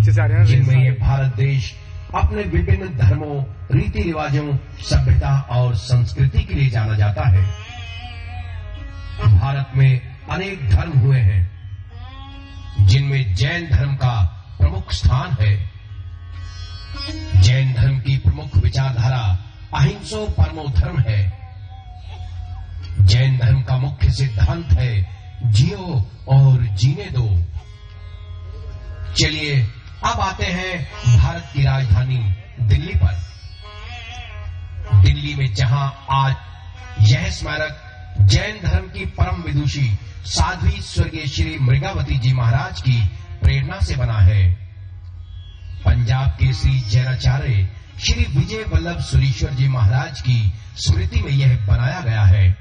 पीछे से आ रहे हैं जिनमें ये भारत देश अपने विभिन्न धर्मों, रीति रिवाजों, सभ्यता और संस्कृति के लिए जाना जाता है। भारत में अनेक धर्म हुए हैं, जिनमें जैन धर्म का प्रमुख स्थान है। जैन धर्म की प्रमुख विचारधारा अहिंसो परमो धर्म है। जैन धर्म का मुख्य सिद्धांत है जियो और जीने दो। चलिए अब आते हैं भारत की राजधानी दिल्ली पर। दिल्ली में जहां आज यह स्मारक जैन धर्म की परम विदुषी साध्वी स्वर्गीय श्री मृगावती जी महाराज की प्रेरणा से बना है। पंजाब के श्री जैनाचार्य श्री विजय वल्लभ सुरीश्वर जी महाराज की स्मृति में यह बनाया गया है।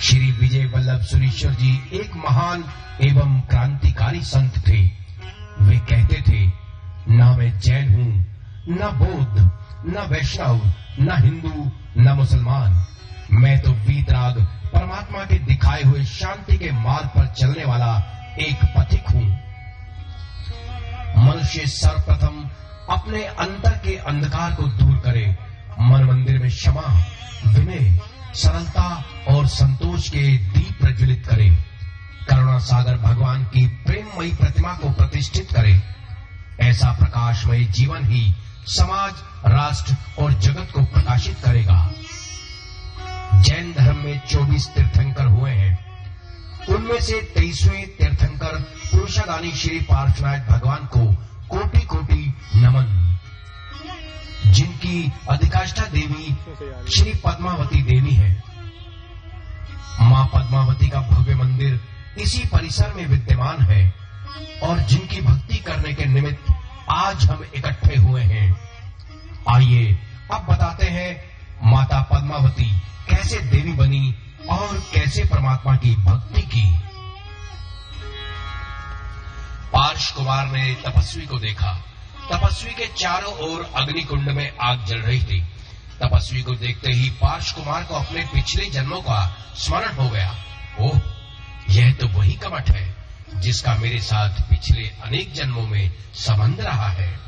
श्री विजय वल्लभ सुरीश्वर जी एक महान एवं क्रांतिकारी संत थे। वे कहते थे, न मैं जैन हूं, न बौद्ध, न वैष्णव, न हिंदू, न मुसलमान। मैं तो वीतराग परमात्मा के दिखाए हुए शांति के मार्ग पर चलने वाला एक पथिक हूं। मनुष्य सर्वप्रथम अपने अंतर के अंधकार को दूर करे, मन मंदिर में क्षमा, विनय, सरलता और संतोष के दीप प्रज्वलित करे, करुणा सागर भगवान की प्रेममयी प्रतिमा को प्रतिष्ठित करे। ऐसा प्रकाशमय जीवन ही समाज, राष्ट्र और जगत को प्रकाशित करेगा। जैन धर्म में 24 तीर्थंकर हुए हैं। उनमें से 23वें तीर्थंकर पुरुषादानी श्री पार्श्वनाथ भगवान को कोटि कोटि नमन, जिनकी अधिकाष्ठा देवी श्री पद्मावती देवी है। मां पद्मावती का भव्य मंदिर इसी परिसर में विद्यमान है और जिनकी भक्ति करने के निमित्त आज हम इकट्ठे हुए हैं। आइए अब बताते हैं माता पद्मावती कैसे देवी बनी और कैसे परमात्मा की भक्ति की। पार्श कुमार ने तपस्वी को देखा। तपस्वी के चारों ओर अग्निकुंड में आग जल रही थी। तपस्वी को देखते ही पार्श कुमार को अपने पिछले जन्मों का स्मरण हो गया। ओह, यह तो वही कमठ है जिसका मेरे साथ पिछले अनेक जन्मों में संबंध रहा है।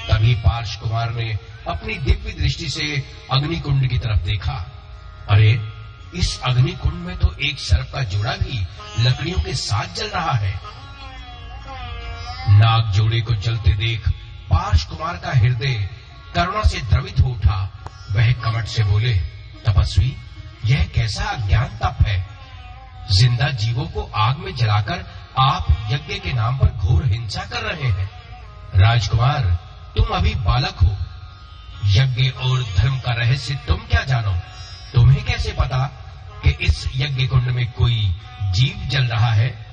तभी पार्श कुमार ने अपनी दिव्य दृष्टि से अग्निकुंड की तरफ देखा। अरे, इस अग्निकुंड में तो एक सर्प का जोड़ा भी लकड़ियों के साथ जल रहा है। नाग जोड़े को जलते देख पार्श कुमार का हृदय करुणा से द्रवित हो उठा। वह कमठ से बोले, तपस्वी, यह कैसा अज्ञान तप है। जिंदा जीवों को आग में जलाकर आप यज्ञ के नाम पर घोर हिंसा कर रहे हैं। राजकुमार, तुम अभी बालक हो। यज्ञ और धर्म का रहस्य तुम क्या जानो। तुम्हें कैसे पता कि इस यज्ञ कुंड में कोई जीव जल रहा है।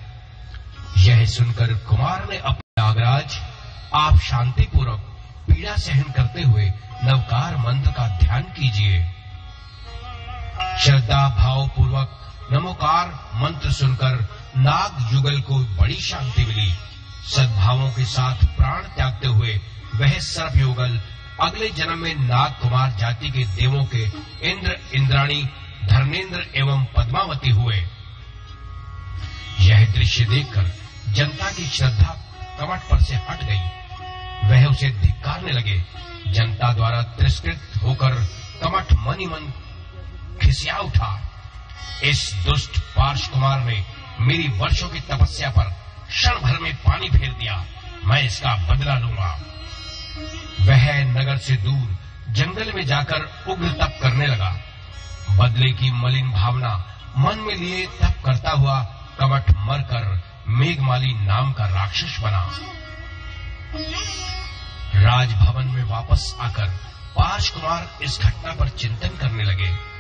यह सुनकर कुमार ने अपने नागराज, आप शांतिपूर्वक पीड़ा सहन करते हुए नवकार मंत्र का ध्यान कीजिए। श्रद्धा भाव पूर्वक नमोकार मंत्र सुनकर नाग युगल को बड़ी शांति मिली। सद्भावों के साथ प्राण त्यागते हुए वह सर्प युगल अगले जन्म में नाग कुमार जाति के देवों के इंद्र, इंद्राणी, धर्मेंद्र एवं पद्मावती हुए। यह दृश्य देखकर जनता की श्रद्धा कमठ पर से हट गई। वह उसे धिक्कारने लगे। जनता द्वारा तिरस्कृत होकर कमठ मन ही मन खिसिया उठा। इस दुष्ट पार्श कुमार ने मेरी वर्षों की तपस्या पर क्षण भर में पानी फेर दिया। मैं इसका बदला लूंगा। वह नगर से दूर जंगल में जाकर उग्र तप करने लगा। बदले की मलिन भावना मन में लिए तप करता हुआ कमठ मरकर मेघमाली नाम का राक्षस बना। राजभवन में वापस आकर पार्श कुमार इस घटना पर चिंतन करने लगे।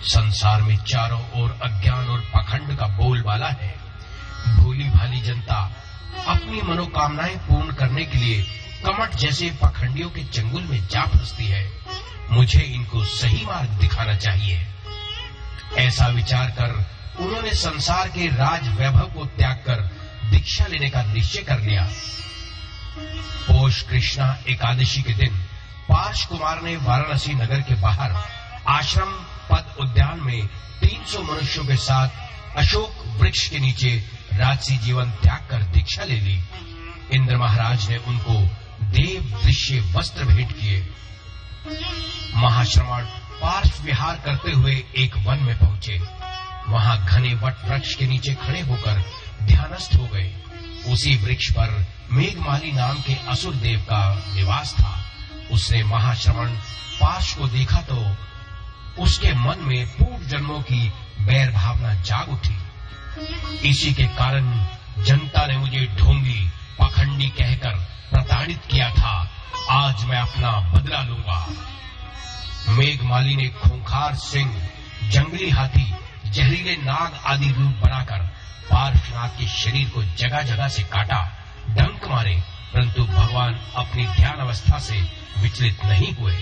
संसार में चारों ओर अज्ञान और पाखंड का बोलबाला है। भोली भाली जनता अपनी मनोकामनाएं पूर्ण करने के लिए कमठ जैसे पाखंडियों के चंगुल में जा फंसती है। मुझे इनको सही मार्ग दिखाना चाहिए। ऐसा विचार कर उन्होंने संसार के राज वैभव को त्याग कर दीक्षा लेने का निश्चय कर लिया। पोष कृष्णा एकादशी के दिन पार्श कुमार ने वाराणसी नगर के बाहर आश्रम पद उद्यान में 300 मनुष्यों के साथ अशोक वृक्ष के नीचे राजसी जीवन त्याग कर दीक्षा ले ली। इंद्र महाराज ने उनको देव दृश्य वस्त्र भेंट किए। महाश्रवण पार्श्व विहार करते हुए एक वन में पहुंचे। वहां घने वट वृक्ष के नीचे खड़े होकर ध्यानस्थ हो गए। उसी वृक्ष पर मेघमाली नाम के असुर देव का निवास था। उसने महाश्रवण पार्श्व को देखा तो उसके मन में पूर्व जन्मों की बैर भावना जाग उठी। इसी के कारण जनता ने मुझे ढोंगी पाखंडी कहकर प्रताड़ित किया था। आज मैं अपना बदला लूंगा। मेघमाली ने खूंखार सिंह, जंगली हाथी, जहरीले नाग आदि रूप बनाकर पार्श्वनाथ के शरीर को जगह जगह से काटा, डंक मारे, परंतु भगवान अपनी ध्यान अवस्था से विचलित नहीं हुए।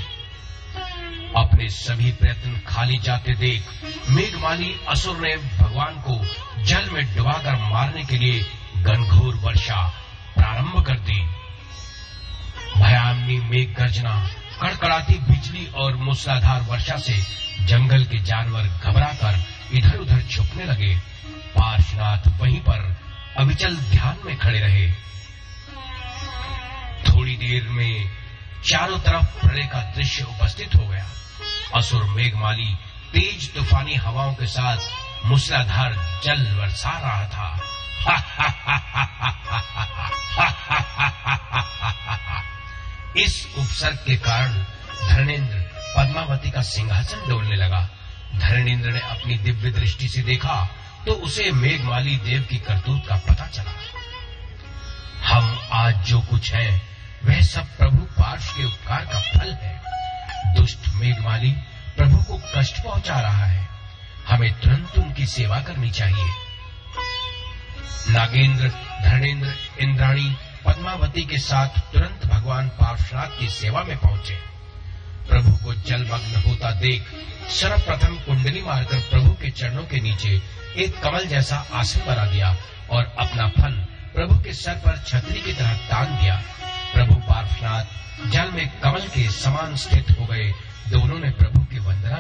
अपने सभी प्रयत्न खाली जाते देख मेघमाली असुर ने भगवान को जल में डुबाकर मारने के लिए घनघोर वर्षा प्रारंभ कर दी। भयानक मेघ गर्जना, कड़कड़ाती बिजली और मूसलाधार वर्षा से जंगल के जानवर घबराकर इधर उधर छुपने लगे। पार्श्वनाथ वहीं पर अविचल ध्यान में खड़े रहे। थोड़ी देर में चारों तरफ प्रलय का दृश्य उपस्थित हो गया। असुर मेघमाली तेज तूफानी हवाओं के साथ मूसलाधार जल बरसा रहा था। इस उपसर्ग के कारण धरणेन्द्र पद्मावती का सिंहासन डोलने लगा। धरणेन्द्र ने अपनी दिव्य दृष्टि से देखा तो उसे मेघमाली देव की करतूत का पता चला। हम आज जो कुछ है वह सब प्रभु पार्श्व के उपकार का फल है। दुष्ट मेघमाली प्रभु को कष्ट पहुंचा रहा है। हमें तुरंत उनकी सेवा करनी चाहिए। नागेंद्र, धरणेन्द्र, इंद्राणी पद्मावती के साथ तुरंत भगवान पार्श्वनाथ की सेवा में पहुंचे। प्रभु को जलमग्न होता देख सर्वप्रथम कुंडली मारकर प्रभु के चरणों के नीचे एक कमल जैसा आसन बना दिया और अपना फन प्रभु के सर पर छतरी की तरह तान दिया। प्रभु पार्श्वनाथ जल में कमल के समान स्थित हो गए। दोनों ने प्रभु की वंदना